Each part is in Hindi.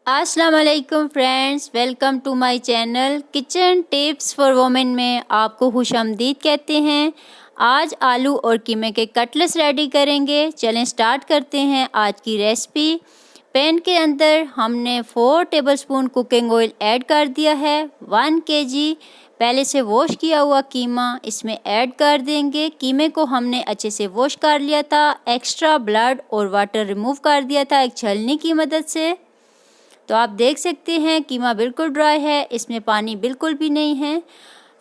अस्सलाम वालेकुम friends, welcome to my channel kitchen tips for women में आपको खुशामदीद कहते हैं। आज आलू और कीमे के कटलेट्स रेडी करेंगे। चलें स्टार्ट करते हैं आज की रेसिपी। पैन के अंदर हमने 4 टेबलस्पून कुकिंग ऑयल ऐड कर दिया है। 1 kg पहले से वॉश किया हुआ कीमा इसमें ऐड कर देंगे। कीमे को हमने अच्छे से वॉश कर लिया था, एक्स्ट्रा ब्लड और वाटर रिमूव कर दिया था एक छलनी की मदद से। तो आप देख सकते हैं कीमा बिल्कुल ड्राई है, इसमें पानी बिल्कुल भी नहीं है।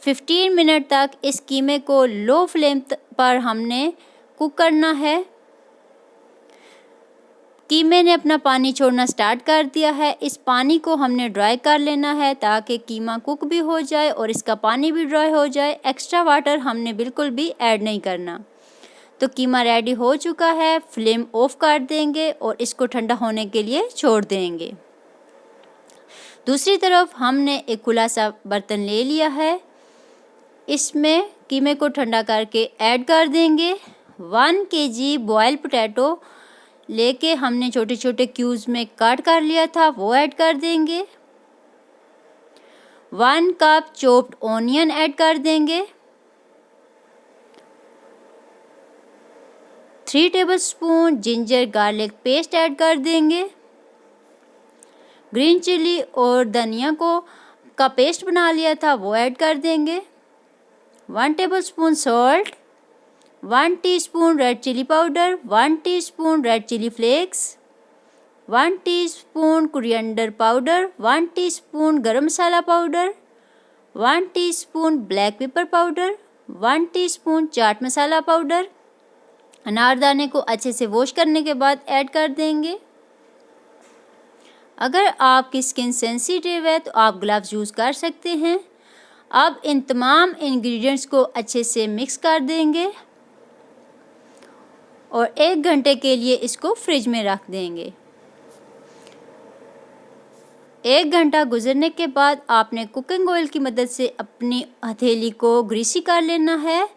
15 मिनट तक इस कीमे को लो फ्लेम पर हमने कुक करना है। कीमे ने अपना पानी छोड़ना स्टार्ट कर दिया है। इस पानी को हमने ड्राई कर लेना है ताकि कीमा कुक भी हो जाए और इसका पानी भी ड्राई हो जाए। एक्स्ट्रा वाटर हमने बिल्कुल भी ऐड नहीं करना। तो कीमा रेडी हो चुका है, फ्लेम ऑफ कर देंगे और इसको ठंडा होने के लिए छोड़ देंगे। दूसरी तरफ हमने एक खुला सा बर्तन ले लिया है, इसमें कीमे को ठंडा करके ऐड कर देंगे। 1 kg बॉयल पोटैटो लेके हमने छोटे छोटे क्यूब्स में कट कर लिया था, वो ऐड कर देंगे। 1 कप चॉप्ड ऑनियन ऐड कर देंगे। 3 tablespoon ginger garlic paste add कर देंगे। ग्रीन चिली और धनिया का पेस्ट बना लिया था, वो ऐड कर देंगे। 1 tablespoon salt, 1 teaspoon red chilli powder, 1 teaspoon red chilli flakes, 1 teaspoon coriander powder, 1 teaspoon garam masala powder, 1 teaspoon black pepper powder, 1 teaspoon chaat masala powder. अनारदाने को अच्छे से वॉश करने के बाद ऐड कर देंगे। अगर आपकी स्किन सेंसिटिव है तो आप ग्लव्स यूज़ कर सकते हैं। अब इन तमाम इंग्रेडिएंट्स को अच्छे से मिक्स कर देंगे और 1 घंटे के लिए इसको फ्रिज में रख देंगे। 1 घंटा गुजरने के बाद आपने कुकिंग ऑयल की मदद से अपनी हथेली को ग्रीसी कर लेना है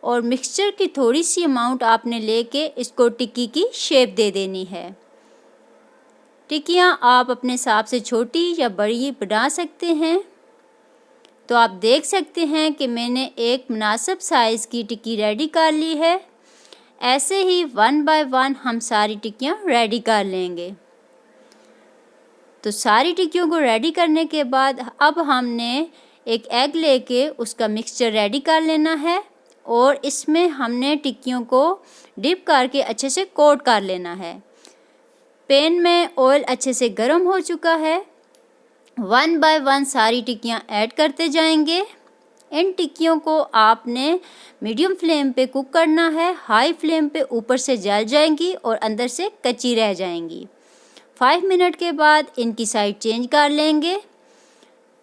और मिक्सचर की थोड़ी सी अमाउंट आपने लेके इसको टिक्की की शेप दे देनी है। टिक्कियाँ आप अपने हिसाब से छोटी या बड़ी बना सकते हैं। तो आप देख सकते हैं कि मैंने एक मुनासिब साइज़ की टिक्की रेडी कर ली है। ऐसे ही 1 बाय 1 हम सारी टिक्कियाँ रेडी कर लेंगे। तो सारी टिक्कियों को रेडी करने के बाद अब हमने एक एग लेके उसका मिक्सचर रेडी कर लेना है और इसमें हमने टिक्कियों को डिप करके अच्छे से कोट कर लेना है। पैन में ऑयल अच्छे से गर्म हो चुका है। 1 बाय 1 सारी टिक्कियाँ ऐड करते जाएंगे। इन टिक्कियों को आपने मीडियम फ्लेम पे कुक करना है, हाई फ्लेम पे ऊपर से जल जाएंगी और अंदर से कच्ची रह जाएंगी। 5 मिनट के बाद इनकी साइड चेंज कर लेंगे।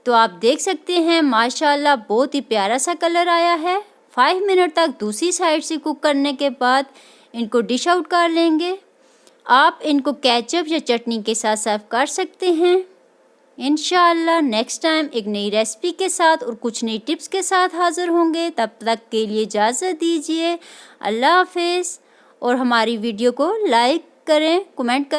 तो आप देख सकते हैं माशाल्लाह बहुत ही प्यारा सा कलर आया है। 5 मिनट तक दूसरी साइड से कुक करने के बाद इनको डिश आउट कर लेंगे। आप इनको केचप या चटनी के साथ सर्व कर सकते हैं। इंशाअल्लाह नेक्स्ट टाइम एक नई रेसिपी के साथ और कुछ नई टिप्स के साथ हाज़िर होंगे। तब तक के लिए इजाज़त दीजिए। अल्लाह हाफ़िज़। और हमारी वीडियो को लाइक करें, कमेंट करें।